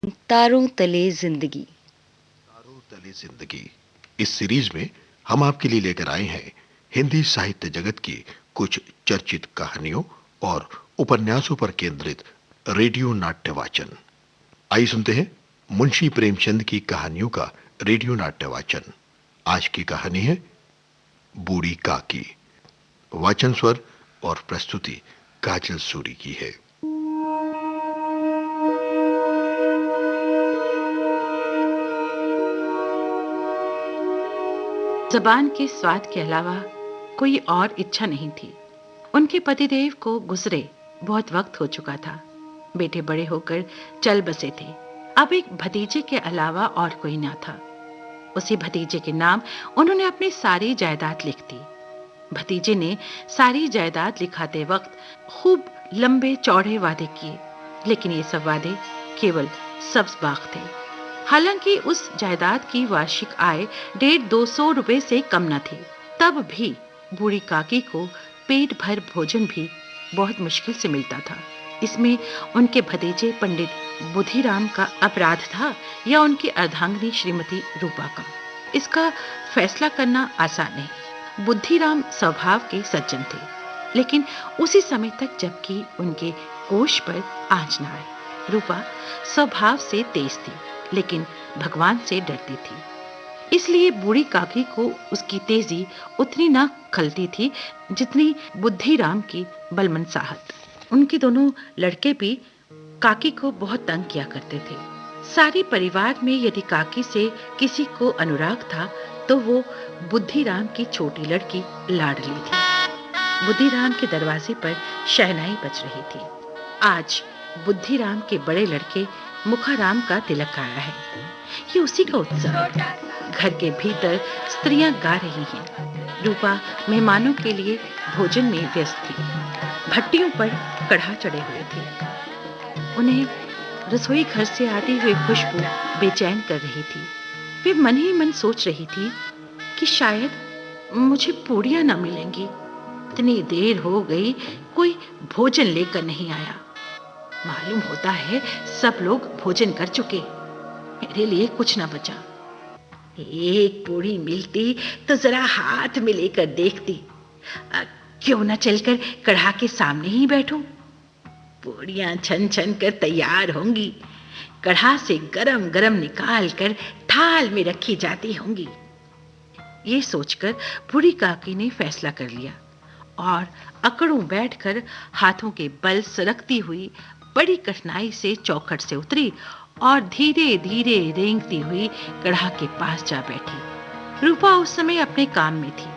तारों तले जिंदगी। तारों तले जिंदगी। इस सीरीज में हम आपके लिए लेकर आए हैं हिंदी साहित्य जगत की कुछ चर्चित कहानियों और उपन्यासों पर केंद्रित रेडियो नाट्य वाचन। आइए सुनते हैं मुंशी प्रेमचंद की कहानियों का रेडियो नाट्य वाचन। आज की कहानी है बूढ़ी काकी। वाचन स्वर और प्रस्तुति काजल सूरी की है। जबान के स्वाद के अलावा कोई और इच्छा नहीं थी। उनके पतिदेव को गुजरे बहुत वक्त हो चुका था। बेटे बड़े होकर चल बसे थे। अब एक भतीजे के अलावा और कोई ना था। उसी भतीजे के नाम उन्होंने अपनी सारी जायदाद लिख दी। भतीजे ने सारी जायदाद लिखाते वक्त खूब लंबे चौड़े वादे किए, लेकिन ये सब वादे केवल सब्ज बाग थे। हालांकि उस जायदाद की वार्षिक आय 150-200 रुपए से कम न थी। तब भी बूढ़ी काकी को पेट भर भोजन भी बहुत मुश्किल से मिलता था। इसमें उनके भतीजे पंडित बुद्धिराम का अपराध था या उनकी अर्धांगिनी श्रीमती रूपा का, इसका फैसला करना आसान नहीं। बुद्धिराम स्वभाव के सज्जन थे, लेकिन उसी समय तक जबकि उनके कोष पर आंच न आए। रूपा स्वभाव से तेज थी, लेकिन भगवान से डरती थी। इसलिए बूढ़ी काकी को उसकी तेजी उतनी ना खलती थी जितनी बुद्धिराम की बलमनसाहत। उनके दोनों लड़के भी काकी को बहुत तंग किया करते थे। सारे परिवार में यदि काकी से किसी को अनुराग था तो वो बुद्धिराम की छोटी लड़की लाडली थी। बुद्धिराम के दरवाजे पर शहनाई बज रही थी। आज बुद्धिराम के बड़े लड़के मुखाराम का तिलक आया है। ये उसी का उत्सव है। घर के भीतर स्त्रियां गा रही हैं। रूपा मेहमानों के लिए भोजन में व्यस्त थी। भट्टियों पर कढ़ा चढ़े हुए थे। उन्हें रसोई घर से आती हुई खुशबू बेचैन कर रही थी। वे मन ही मन सोच रही थी कि शायद मुझे पूड़ियां न मिलेंगी। इतनी देर हो गई, कोई भोजन लेकर नहीं आया। मालूम होता है सब लोग भोजन कर चुके, मेरे लिए कुछ न बचा। एक पूड़ी मिलती तो जरा हाथ में लेकर देखती। क्यों न चलकर कढ़ा के सामने ही बैठूं? पूड़ियां छन छन कर तैयार होंगी, कढ़ा से गरम गरम निकाल कर थाल में रखी जाती होंगी। ये सोचकर बूढ़ी काकी ने फैसला कर लिया और अकड़ों बैठकर हाथों के बल सरकती हुई बड़ी कठिनाई से चौखट से उतरी और धीरे धीरे रेंगती हुई कढ़ा के पास जा बैठी। रूपा उस समय अपने काम में थी।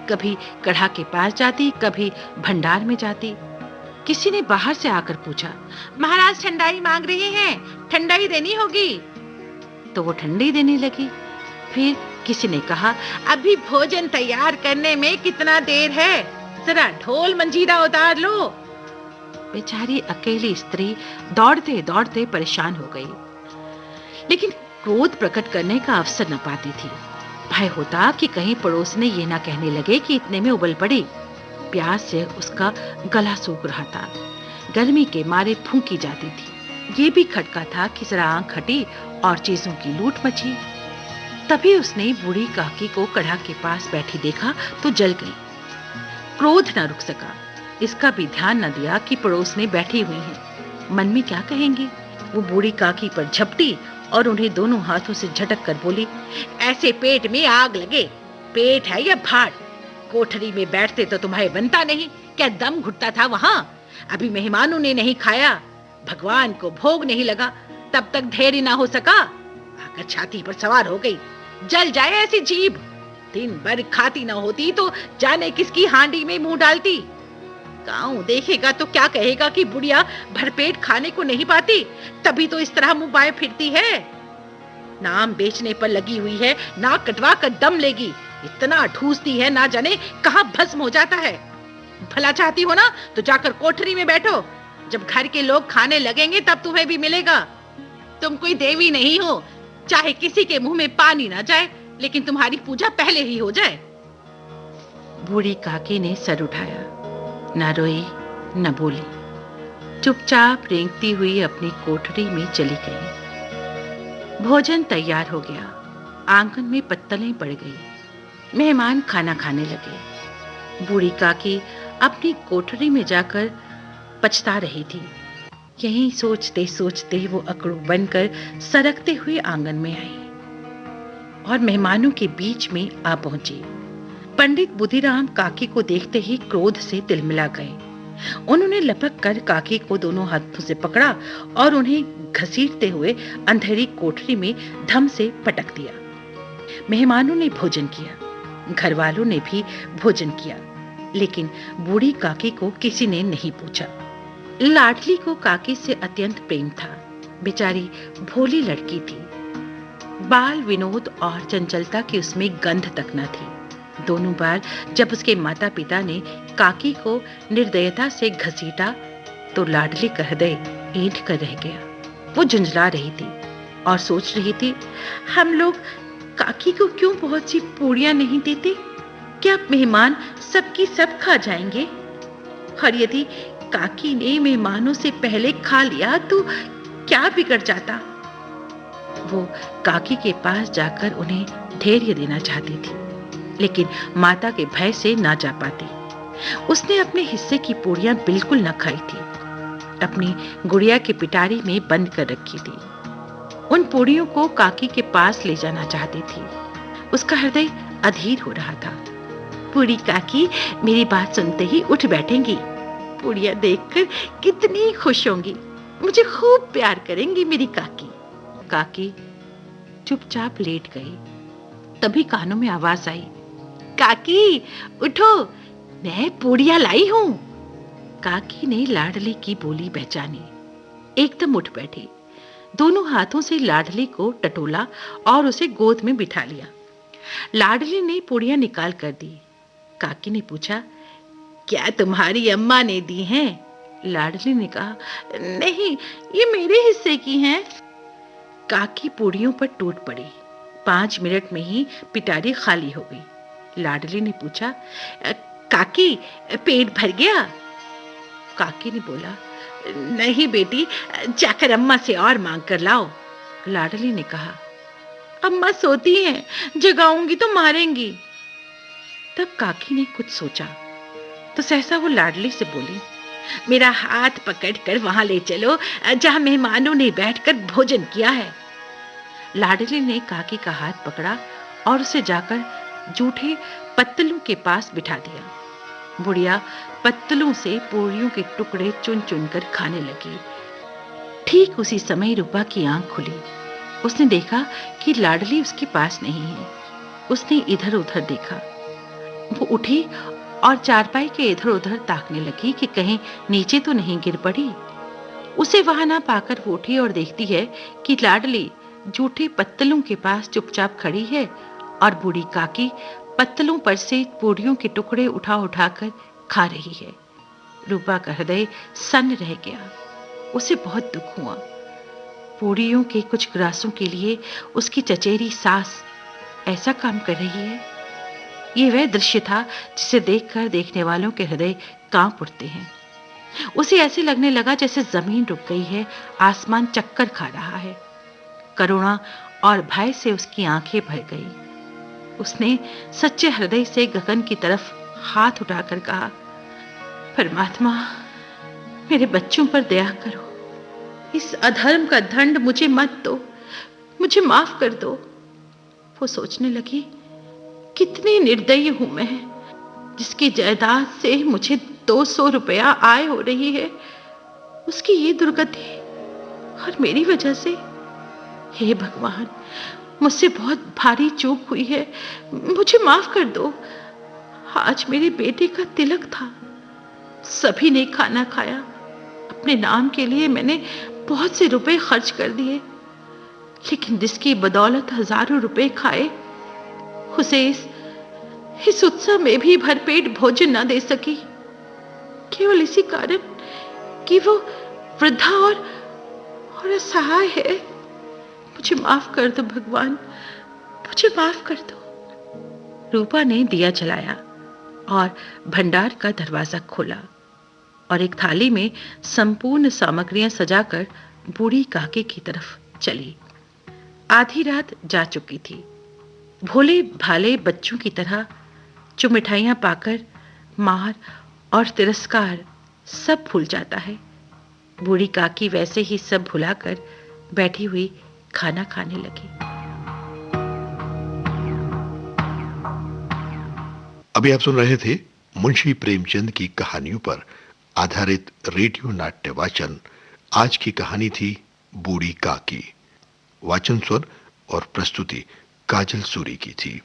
कभी कढ़ा के पास जाती, कभी भंडार में जाती। किसी ने बाहर से आकर पूछा, महाराज ठंडाई मांग रहे हैं, ठंडाई देनी होगी। तो वो ठंडी देने लगी। फिर किसी ने कहा, अभी भोजन तैयार करने में कितना देर है, जरा ढोल मंजीरा उतार लो। बेचारी अकेली स्त्री दौड़ते दौड़ते परेशान हो गई, लेकिन क्रोध प्रकट करने का अवसर न पाती थी। भय होता कि कहीं पड़ोसने ये ना कहने लगे कि इतने में उबल पड़ी। प्यास से उसका गला सूख रहा था। गर्मी के मारे फूंकी जाती थी। ये भी खटका था कि जरा आंख हटी और चीजों की लूट मची। तभी उसने बूढ़ी काकी को कढ़ा के पास बैठी देखा तो जल गई। क्रोध न रुक सका। इसका भी ध्यान न दिया कि पड़ोस में बैठी हुई हैं। मन में क्या कहेंगी। वो बूढ़ी काकी पर झपटी और उन्हें दोनों हाथों से झटक कर बोली, ऐसे पेट में आग लगे, पेट है या भाड़? कोठरी में बैठते तो तुम्हारे बनता नहीं, क्या दम घुटता था वहां? अभी मेहमानों ने नहीं खाया, भगवान को भोग नहीं लगा, तब तक धैर्य ना हो सका, आकर छाती पर सवार हो गई। जल जाए ऐसी जीभ। दिन भर खाती ना होती तो जाने किसकी हांडी में मुंह डालती। गांव देखेगा तो क्या कहेगा कि बुढ़िया भरपेट खाने को नहीं पाती, तभी तो इस तरह मुंह बाएं फिरती है। नाम बेचने पर लगी हुई है, नाक कटवा कर दम लेगी। इतना ठूसती है, ना जाने कहां भस्म हो जाता है। भला चाहती हो ना तो जाकर कोठरी में बैठो। जब घर के लोग खाने लगेंगे तब तुम्हें भी मिलेगा। तुम कोई देवी नहीं हो, चाहे किसी के मुंह में पानी ना जाए, लेकिन तुम्हारी पूजा पहले ही हो जाए। बूढ़ी काकी ने सर उठाया, न रोई न बोली, चुपचाप रेंगती हुई अपनी कोठरी में चली गई। भोजन तैयार हो गया। आंगन में पत्तलें पड़ गई। मेहमान खाना खाने लगे। बूढ़ी काकी अपनी कोठरी में जाकर पछता रही थी। यही सोचते सोचते वो अकड़ू बनकर सरकते हुए आंगन में आई और मेहमानों के बीच में आ पहुंची। पंडित बुद्धिराम काकी को देखते ही क्रोध से तिलमिला गए। उन्होंने लपक कर काकी को दोनों हाथों से पकड़ा और उन्हें घसीटते हुए अंधेरी कोठरी में धम से पटक दिया। मेहमानों ने भोजन किया, घर वालों ने भी भोजन किया, लेकिन बूढ़ी काकी को किसी ने नहीं पूछा। लाडली को काकी से अत्यंत प्रेम था। बेचारी भोली लड़की थी। बाल विनोद और चंचलता की उसमें गंध तक न थी। दोनों बार जब उसके माता पिता ने काकी को निर्दयता से घसीटा तो लाडली का हृदय ऐंठ कर रह गया। वो झुंझला रही थी और सोच रही थी, हम लोग काकी को क्यों बहुत सी पूड़ियां नहीं देते? क्या मेहमान सबकी सब खा जाएंगे? और यदि काकी ने मेहमानों से पहले खा लिया तो क्या बिगड़ जाता? वो काकी के पास जाकर उन्हें धैर्य देना चाहती थी, लेकिन माता के भय से ना जा पाती। उसने अपने हिस्से की पूड़ियां बिल्कुल न खाई थी। अपनी गुड़िया की पिटारी में बंद कर रखी थी। उन पूड़ियों को काकी के पास ले जाना चाहती थी। उसका हृदय अधीर हो रहा था। बूढ़ी काकी मेरी बात सुनते ही उठ बैठेंगी। पूड़ियां देखकर कितनी खुश होंगी। मुझे खूब प्यार करेंगी मेरी काकी। काकी चुपचाप लेट गई। तभी कानों में आवाज आई, काकी उठो, मैं पूड़ियां लाई हूं। काकी ने लाडली की बोली पहचानी। एकदम उठ बैठी। दोनों हाथों से लाडली को टटोला और उसे गोद में बिठा लिया। लाडली ने पूड़ियां निकाल कर दी। काकी ने पूछा, क्या तुम्हारी अम्मा ने दी हैं? लाडली ने कहा, नहीं, ये मेरे हिस्से की हैं। काकी पूड़ियों पर टूट पड़ी। 5 मिनट में ही पिटारी खाली हो गई। लाडली ने पूछा, काकी पेट भर गया? काकी ने बोला, नहीं बेटी, जाकर अम्मा से और मांग कर लाओ। लाडली ने कहा, अम्मा सोती हैं, जगाऊंगी तो मारेंगी। तब काकी ने कुछ सोचा तो सहसा वो लाडली से बोली, मेरा हाथ पकड़कर वहां ले चलो जहां मेहमानों ने बैठकर भोजन किया है। लाडली ने काकी का हाथ पकड़ा और उसे जाकर जूठे पत्तलों के पास बिठा दिया। बुढ़िया पत्तलों से पूड़ियों के टुकड़े चुन चुन कर खाने लगी। ठीक उसी समय रूपा की आंख खुली। उसने देखा कि लाडली उसके पास नहीं है। उसने इधर उधर देखा। वो उठी और चारपाई के इधर उधर ताकने लगी कि कहीं नीचे तो नहीं गिर पड़ी। उसे वहां ना पाकर वो उठी और देखती है कि लाडली जूठे पत्तलों के पास चुपचाप खड़ी है और बूढ़ी काकी पत्तलों पर से पूड़ियों के टुकड़े उठा उठाकर खा रही है। रूपा का हृदय सन्न रह गया। उसे बहुत दुख हुआ। पूड़ियों के कुछ ग्रासों के लिए उसकी चचेरी सास ऐसा काम कर रही है। ये वह दृश्य था जिसे देखकर देखने वालों के हृदय कांप उठते हैं। उसे ऐसे लगने लगा जैसे जमीन रुक गई है, आसमान चक्कर खा रहा है। करुणा और भय से उसकी आंखें भर गई। उसने सच्चे हृदय से गगन की तरफ हाथ उठाकर कहा, परमात्मा, मेरे बच्चों पर दया करो। इस अधर्म का दंड मुझे मत दो, मुझे माफ कर दो। वो सोचने लगी, कितनी निर्दयी हूं मैं, जिसकी जायदाद से मुझे 200 रुपया आय हो रही है, उसकी ये दुर्गति और मेरी वजह से। हे भगवान, मुझसे बहुत भारी चूक हुई है, मुझे माफ कर दो। आज मेरे बेटे का तिलक था, सभी ने खाना खाया। अपने नाम के लिए मैंने बहुत से रुपए खर्च कर दिए, लेकिन जिसकी बदौलत हजारों रुपए खाए, उसे इस उत्सव में भी भरपेट भोजन न दे सकी, केवल इसी कारण कि वो वृद्धा और असहाय है। मुझे माफ कर दो भगवान, मुझे माफ कर दो। रूपा ने दिया जलाया और भंडार का दरवाजा खोला और एक थाली में संपूर्ण सामग्रियां सजाकर बूढ़ी काकी की तरफ चली। आधी रात जा चुकी थी। भोले भाले बच्चों की तरह जो मिठाइयां पाकर मार और तिरस्कार सब भूल जाता है, बूढ़ी काकी वैसे ही सब भुलाकर बैठी हुई खाना खाने लगी। अभी आप सुन रहे थे मुंशी प्रेमचंद की कहानियों पर आधारित रेडियो नाट्य वाचन। आज की कहानी थी बूढ़ी काकी। वाचन स्वर और प्रस्तुति काजल सूरी की थी।